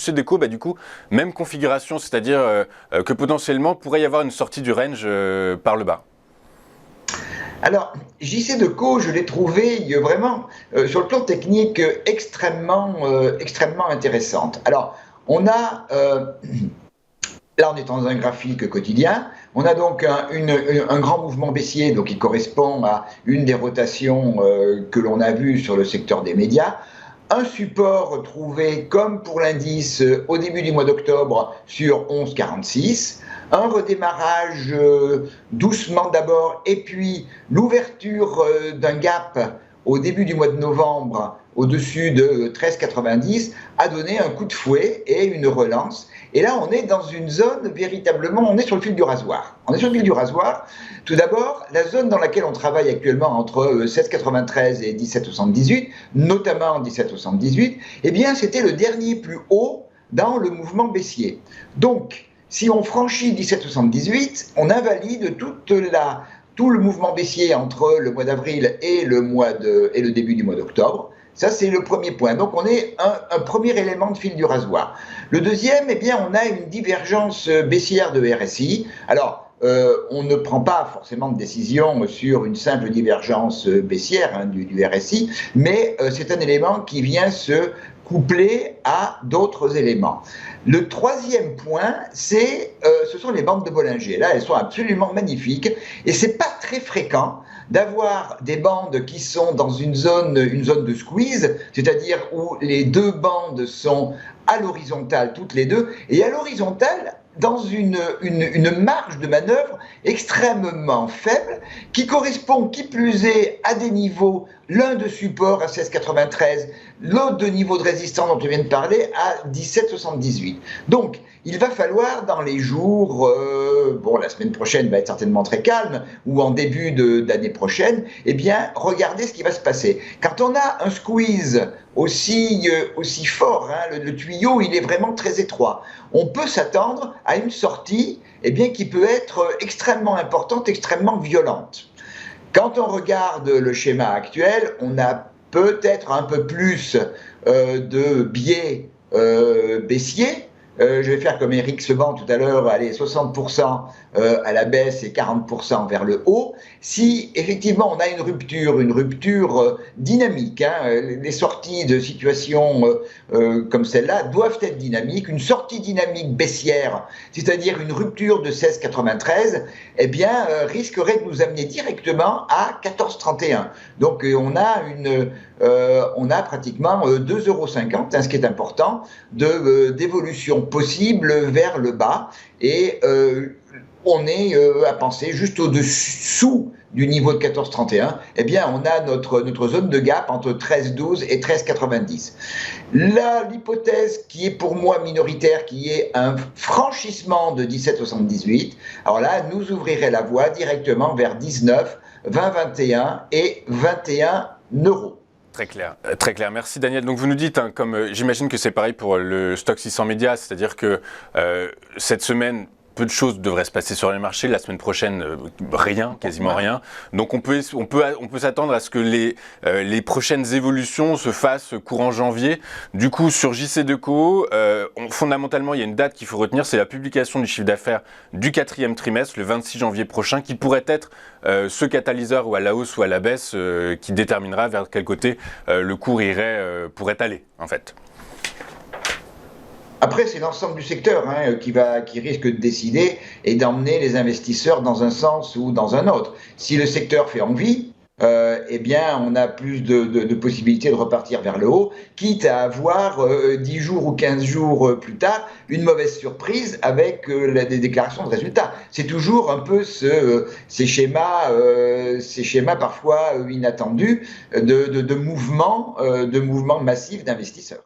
JCDecaux, du coup, même configuration, c'est-à-dire que potentiellement pourrait y avoir une sortie du range par le bas. Alors, JCDecaux, je l'ai trouvé vraiment, sur le plan technique, extrêmement intéressante. Alors, on a, là on est dans un graphique quotidien, on a donc un grand mouvement baissier donc, qui correspond à une des rotations que l'on a vues sur le secteur des médias. Un support trouvé, comme pour l'indice, au début du mois d'octobre sur 11,46. Un redémarrage doucement d'abord, et puis l'ouverture d'un gap au début du mois de novembre au-dessus de 13,90 a donné un coup de fouet et une relance. Et là, on est dans une zone véritablement, on est sur le fil du rasoir. On est sur le fil du rasoir. Tout d'abord, la zone dans laquelle on travaille actuellement entre 16,93 et 17,78, notamment 17,78, eh bien, c'était le dernier plus haut dans le mouvement baissier. Donc, si on franchit 17,78, on invalide tout le mouvement baissier entre le mois d'avril et le début du mois d'octobre. Ça, c'est le premier point. Donc, on est un premier élément de fil du rasoir. Le deuxième, eh bien, on a une divergence baissière de RSI. Alors, on ne prend pas forcément de décision sur une simple divergence baissière du RSI, mais c'est un élément qui vient se coupler à d'autres éléments. Le troisième point, ce sont les bandes de Bollinger. Là, elles sont absolument magnifiques et c'est pas très fréquent d'avoir des bandes qui sont dans une zone de squeeze, c'est-à-dire où les deux bandes sont à l'horizontale toutes les deux, et à l'horizontale dans une marge de manœuvre extrêmement faible, qui correspond, qui plus est, à des niveaux, l'un de support à 16,93, l'autre de niveau de résistance dont tu viens de parler à 17,78. Donc, il va falloir dans les jours, la semaine prochaine va être certainement très calme, ou en début d'année prochaine, eh bien, regardez ce qui va se passer. Quand on a un squeeze aussi fort, hein, le tuyau, il est vraiment très étroit, on peut s'attendre à une sortie qui peut être extrêmement importante, extrêmement violente. Quand on regarde le schéma actuel, on a peut-être un peu plus de biais baissier. Je vais faire comme Eric Seban tout à l'heure, allez, 60% à la baisse et 40% vers le haut. Si effectivement on a une rupture dynamique, hein, les sorties de situations comme celle-là doivent être dynamiques, une sortie dynamique baissière, c'est-à-dire une rupture de 16,93, risquerait de nous amener directement à 14,31. Donc on a pratiquement 2,50 €, hein, ce qui est important, d'évolution possible vers le bas, et on est à penser juste au-dessous du niveau de 14,31, on a notre zone de gap entre 13,12 et 13,90. L'hypothèse qui est pour moi minoritaire, qui est un franchissement de 17,78, alors là, nous ouvrirait la voie directement vers 19, 20, 21 et 21 €. Très clair, très clair. Merci Daniel. Donc vous nous dites, hein, comme j'imagine que c'est pareil pour le stock 600 médias, c'est-à-dire que cette semaine, peu de choses devraient se passer sur les marchés. La semaine prochaine, rien, quasiment rien. Donc on peut s'attendre à ce que les prochaines évolutions se fassent courant janvier. Du coup, sur JCDecaux, fondamentalement, il y a une date qu'il faut retenir, c'est la publication du chiffre d'affaires du 4e trimestre, le 26 janvier prochain, qui pourrait être ce catalyseur ou à la hausse ou à la baisse qui déterminera vers quel côté le cours pourrait aller, en fait. Après, c'est l'ensemble du secteur qui risque de décider et d'emmener les investisseurs dans un sens ou dans un autre. Si le secteur fait envie, on a plus de possibilités de repartir vers le haut, quitte à avoir 10 jours ou 15 jours plus tard une mauvaise surprise avec des déclarations de résultats. C'est toujours un peu ces schémas parfois inattendus de mouvements massifs d'investisseurs.